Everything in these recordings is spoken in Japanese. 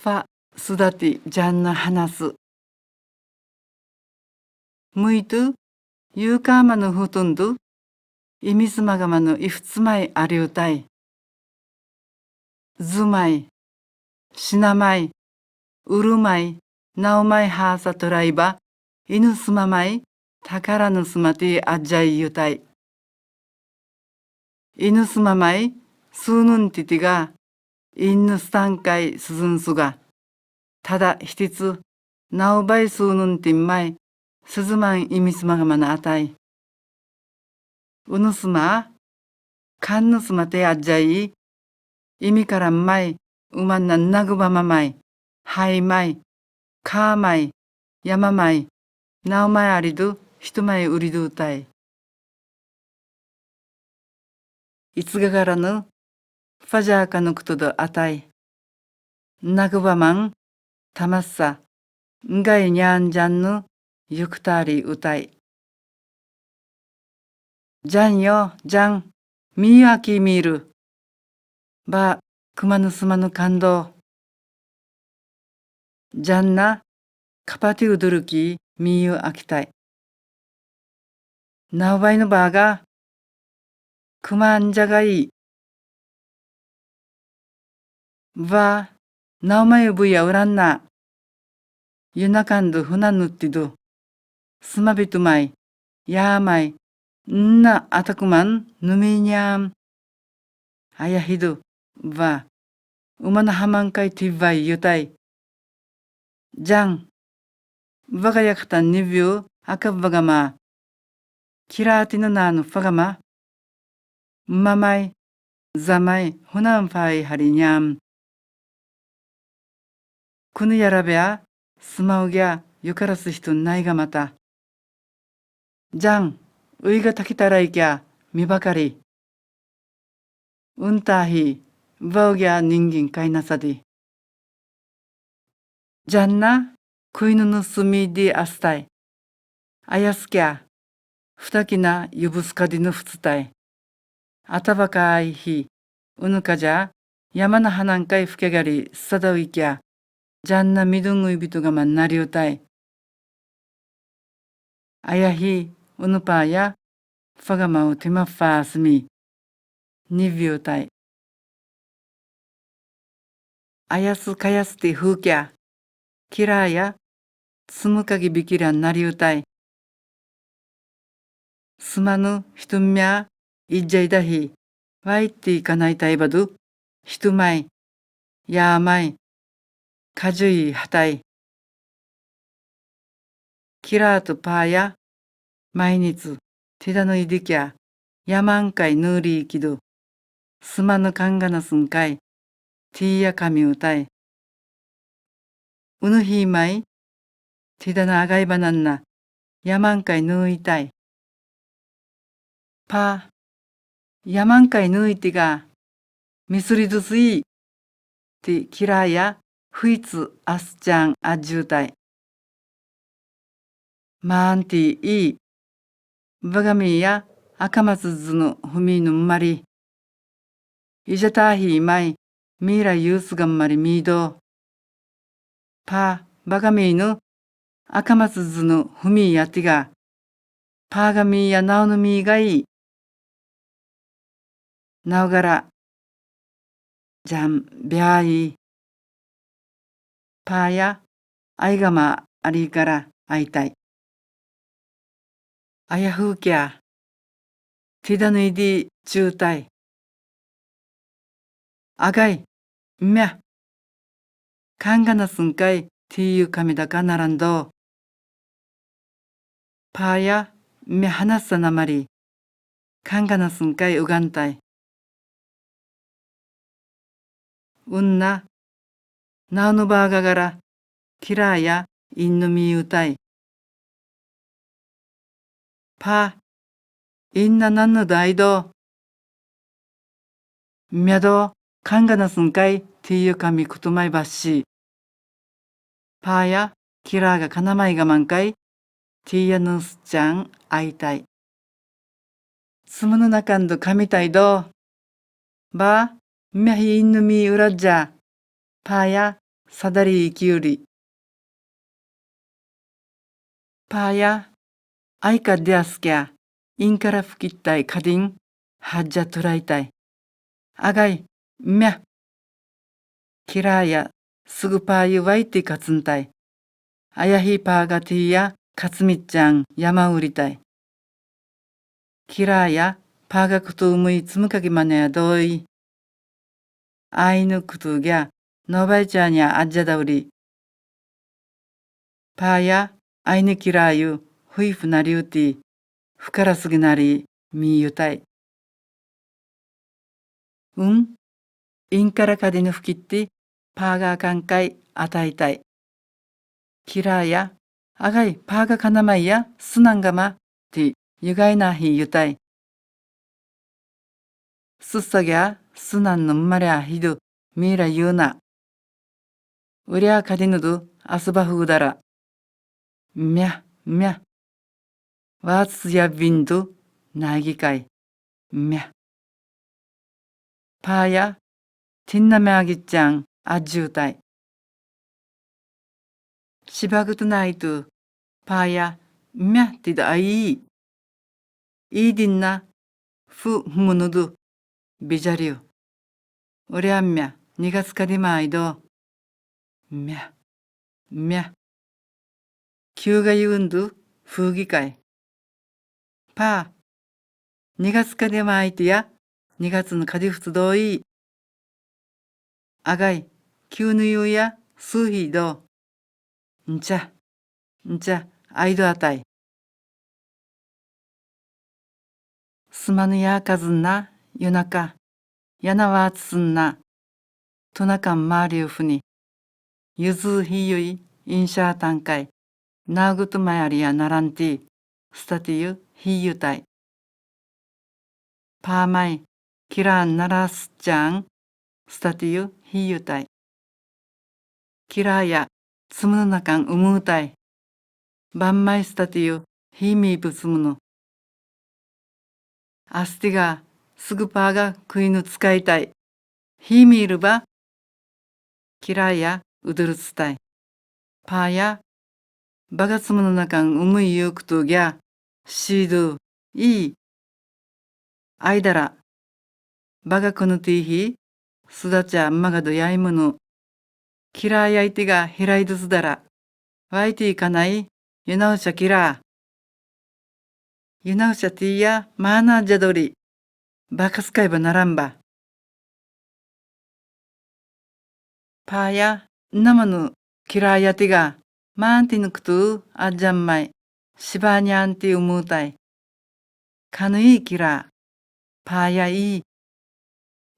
ファスダティジャンナ話す。ムイトゥユーカーマのフトンドイミスマガマのイフツマイアリュータイ。ズマイシナマイウルマイナオマイハーサトライバイヌスママイタカラヌスマティアジャイユタイ。イヌスママイスーヌンティティがインヌスタンカイスズンスがただ一つナオバイスーヌンティンマイスズマンイミスマガマのあたい。ウヌスマカンヌスマテアジャイイミからマイウマンナナグバママイハイマイカーマイヤママイナオマイアリドヒトマイウリドゥタイ。いつがからぬファジャーカヌクトドあたい。ナグバマンタマッサンガイニャンジャンヌユクタリウタイ。ジャンよジャンミーアキミールバクマヌスマヌ感動。ジャンナカパティウドルキミーユアキタイ。ナウバイのバーガクマンジャガイバナウマユブヤウランナユナカンドフナヌッティドスマビトマイヤーマインナアタクマンヌミニャンアヤヒドバウマナハマンカイティバイユタイ。ジャンバガヤカタンニビューアカバガマキラーティナナーのファガマママイザマイフナンファイハリニャンクヌヤラベアスマウギャユカラスヒトンナイガマタジャンウイガタキタライキャミバカリウンターヒバウギャ人間カイナサディジャンナクイヌヌスミディアスタイアヤスキャフタキナユブスカディヌフツタイアタバカアイヒウヌカジャ山の花んかいふけがりサダウイキャジャンナミドングイビトガマンナリウタイアヤヒウヌパーやファガマウティマッファースミニビュータイアヤスカヤスティフーキャキラーやスムカギビキランナリウタイスマヌヒトンミャイッジャイダヒワイティカナイタイバドゥヒトマイヤーマイカジュイハタイキラーとパーや毎日ティダのイディキャヤマンカイヌーリーキドスマヌカンガナスンカイティーヤカミウタイウヌヒーマイティダナアガイバナンナヤマンカイヌーイタイパーヤマンカイヌーイティガミスリドスイティキラーやフイツアスチャンアジュータイマーンティイバガミや赤松ズのフミヌンマリイジャターヒーマイミーラユースガンマリミードパーバガミーヌ赤松ズのフミやティガパーガミーやナオヌミーがいいナオガラジャンビャーイパーやアイガマアリーから会いたいあやふうきゃティダヌイディ中退あがいみゃカンガナスンカイティーユカミダカナランドパーやみゃ話さなまりカンガナスンカイウガンタイうんなナウヌバーガガラキラーやインヌミーウタイパーインナナンヌダイドみゃどカンガナスンカイティーユカミクトマイバッシーパーやキラーがカナマイガマンカイティーヤヌスちゃん会いたいスムヌナカンドカミタイドバーみゃひインヌミーウラッジャパーや sadari ikiuri. Paya, aika diaskya, inkara fukitai kadin, hajja turaitai. Agai, mya. Kiraya, sugu payu waiti katsuntai. Ayahi pagatiya katsumichan yamauritai. Kiraya, paga kutu umui tsumukagi manaya doi. Ainu kutu gya, nobaicanya ajadauri. Paya, aini kirayu, hui funariuti, fukarasuginari, miyutai. Inkara kadinu fukitti, paga kankai ataitai. Kiraya, agai paga kanamaya sunangama, ti yugaina hi yutai. Sussagya, sunan no marya hidu, mira yuna. Uria kadinudu, asubahudara. Mya, mya. Watsya bindu, nagikai. Mya. Paya, tinnamagichan, ajutai. Shibagutu naitu, paya, mya tida ai. Idinna, fu humunudu, bijariu. Uria mya, nigaskadimaido. Mya, mya. Kyuga yundu, fugikai. Pa, 2月かでまいてや、2月のカディフツドイ。あがい、急ぬゆうや、数日ど。んちゃ、あいどあたい。すまぬやかずんな、夜中、やなわつすんな。となかんまりゅうふに。ゆずひゆい、インシャータンカイ。なぐとまやりやならんてぃ。スタティユ、ひゆたい。パーマイ、キランならすっちゃん。スタティユ、ひゆたい。キラーや、つむのなかんうむうたい。ばんまいスタティユ、ひみぶつむの。アスティが、すぐパーが食いぬ使いたい。ひみいるば。キラーや、うどるつたい。パーや、ばがつむのなかんうむいゆくとぎゃ、しど、いい。あいだら、ばがくぬてぃひ、すだちゃまがどやいむの。キラーやいてがひらいどすだら。わいていかない、ゆなうしゃキラー。ゆなうしゃてぃや、まあなじゃどり。ばかすかいばならんば。パーや、なまぬ、キラーやてが、まあんてぬくと、あっじゃんまい。しばにゃんてうむうたい。かぬいキラー。パーやいい。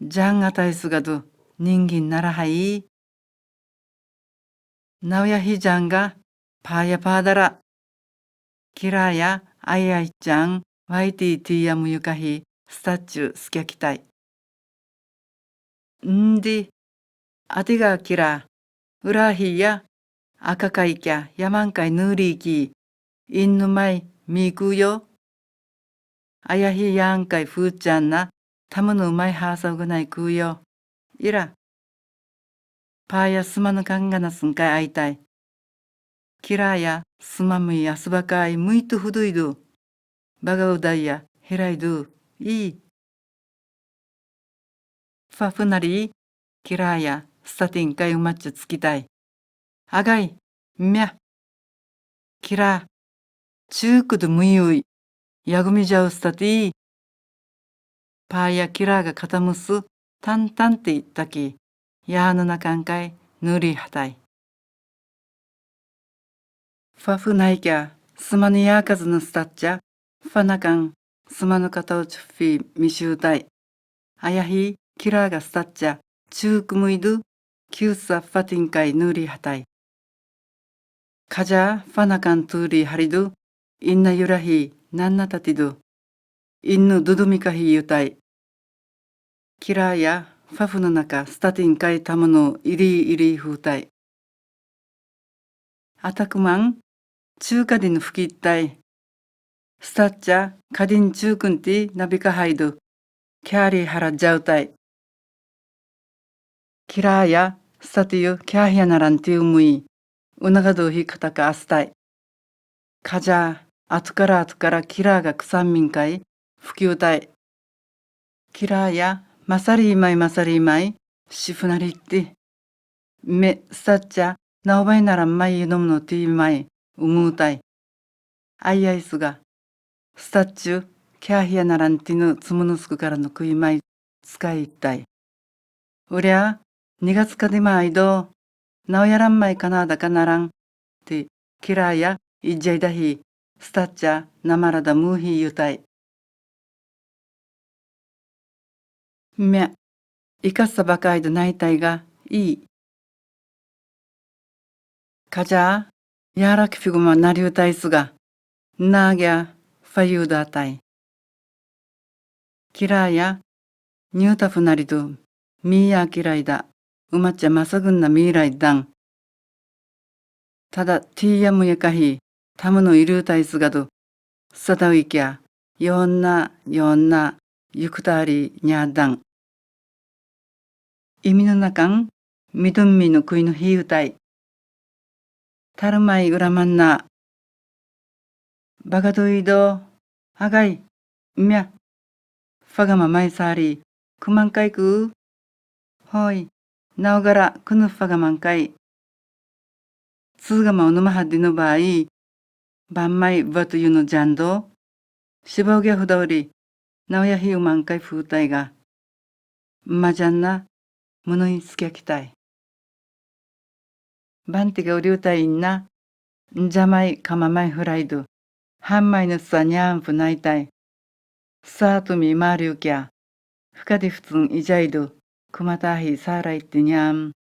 じゃんがたいすがど、人間ならはい。なおやひじゃんが、パーやパーだら。キラーや、あいあいちゃん、わいてぃてぃやむゆかひ、スタッチュすきゃきたい。んで、あてがキラー、うらひや、あかかいきゃ、やまんかいぬりいき、いんぬまい、みくよ。あやひやんかいふーちゃんな、たむぬうまいはさうぐないくよ。いら、パーやすまぬかんがなすんかいあいたい。キラーや、すまむいやすばかいむいとふどいど。ばがうだいや、へらいど。いい。ファフなり、キラーや、スタティンかいうまっちゃつきたい。あがい、みゃ。キラー、チュークドむゆい。やぐみじゃうスタティ。パーやキラーがかたむす、たんたんって言ったき。やーのなかんかい、ぬりはたい。ファフないきゃ、すまぬやーかずぬスタッチャ。ファナカン、すまぬかたうちフィー、みしゅうたい。あやひ、キラーがスタッチャ、チュークムイドゥ、キューサファティンカイヌーリーハタイ。カジャー、ファナカントゥーリーハリドゥ、インナユラヒ、ナンナタティドゥ、インヌドゥドミカヒユタイ。キラーやファフの中、スタティンカイタムのイリーイリーフータイ。アタクマン、中華ディンフキッタイ。スタッチャ、カディンチュークンティナビカハイド、キャーリーハラジャウタイ。キラーや Satiyu kya naranti umui. Unagaduhi kataka astai. Kaja,後からキラーが草民会、普及隊。キラーや、マサリーマイ、シフナリって。め、さっちゃ、なおばいならんまいのむのティーマイ、うむうたい。あいあいすが、スタッチュ、キャーヒヤならんてぬつむぬすくからの食いまい、使いたい。うりゃ、2月かでまいど、なおやらんまいかなだかならん。て、キラーや、いっじゃいだひ、スタッチャ、なまらだむうひゆたい。みゃ、いかさばかいどないたいが、いい。かじゃ、やらきフィグマなりうたいすが、なぎゃ、ファユーダーたい。キラーや、ニュータフなりど、ミーヤーキライだ。うまっちゃまさぐんなミーライだん。ただ、ティーヤムやかひ、タムのいるうたいすがど、さだういきゃ、よんな、ゆくたりにゃだん。意味の中ん、みどんみのくいのひうたい。たるまいうらまんな。バガドイド、あがい、みゃ、ファガママイサーリ、くまんかいくほい、なおがらくぬファガマンかい。つーがまおぬまはでのばい、ばんまいばというのじゃんど、しばうぎゃふだおり、なおやひうまんかいふうたいが、まじゃんな、むのいすきゃきたい。ばんてがうりゅうたいんな、んじゃまいかままいフライド、はんまいのさにゃんふないたい。さあとみまりゅうきゃ、ふかでふつんいじゃいど、くまたひさらいってにゃん。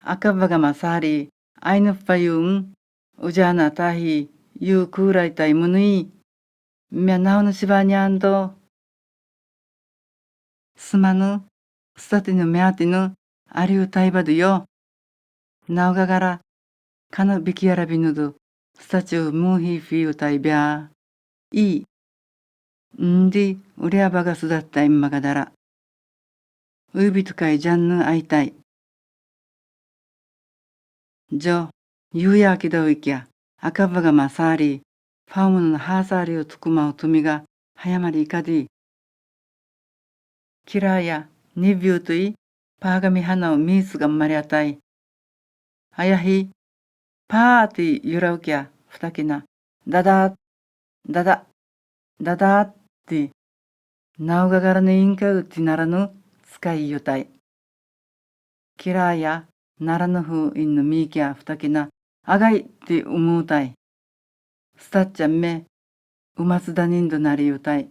あかばがまさり、あいぬっぱゆん、うじゃなたひ、ゆうくうらいたいむぬい、みゃなおぬしばにゃんど。すまぬ、すたてぬめあてぬ、ありうたいばどよ。なおががら、かのびきやらびぬど、すたちゅうむひふいうたいびゃ。いい。んで、うりゃばがすだったいんまがだら。ういびとかいじゃんぬあいたい。じょ、ゆうやあきどういきゃ、あかばがまさあり、ファームのハーサーリをつくまうとみが、はやまりいかで、キラーや、にびゅうとい、パーガミ花をミースがんまりあたい。あやひ、パーティゆらうきゃ、ふたきな、だだ、だだ、だだって、なおががらのインカウってならぬ、使いゆたい。キラーや、ならぬふいんのみーきゃ、ふたきな、あがいって思うたい。スタッチャンめ、うますだにんどなりゆたい。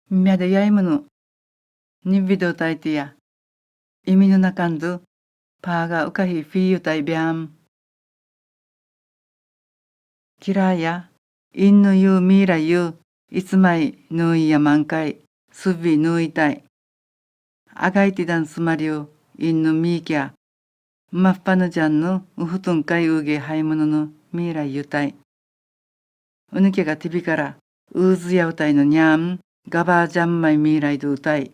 みゃでやいむの、にびどたいてや、意味のなかんど、パーがうかひフィーゆたいびゃん。キラーや、インのゆうみいらゆう、いつまいぬいやまんかい、すびぬいたい。あがいてだんすまりゅう、インのみーきゃ、まっぱぬじゃんのうふとんかいうげはいもののみいらゆたい。うぬけがてびから、うずやうたいのにゃん、がばあじゃんまいみいらいどうたい。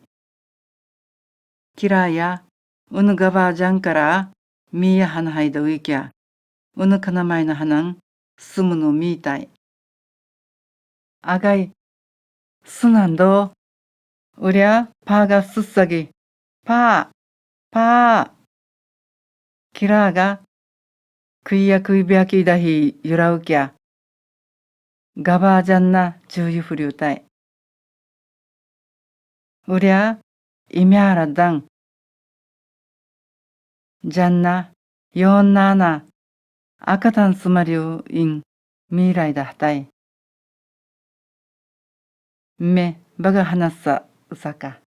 キラーや、うぬがばあじゃんから、みーやはなはいだういきゃ、うぬかなまいのはなんすむのみーたい。あがい、すなんど。うりゃ、パーがすっさぎ。パー、パー。キラーが、くいやくいびやきだひゆらうきゃ。がばあじゃんな、ちゅうゆふりゅうたい。うりゃ、いみゃあらだん。じゃんな、よんなあな。あかたんすまりゅういん、みいらいだはたい。め、ばがはなさ、うさか。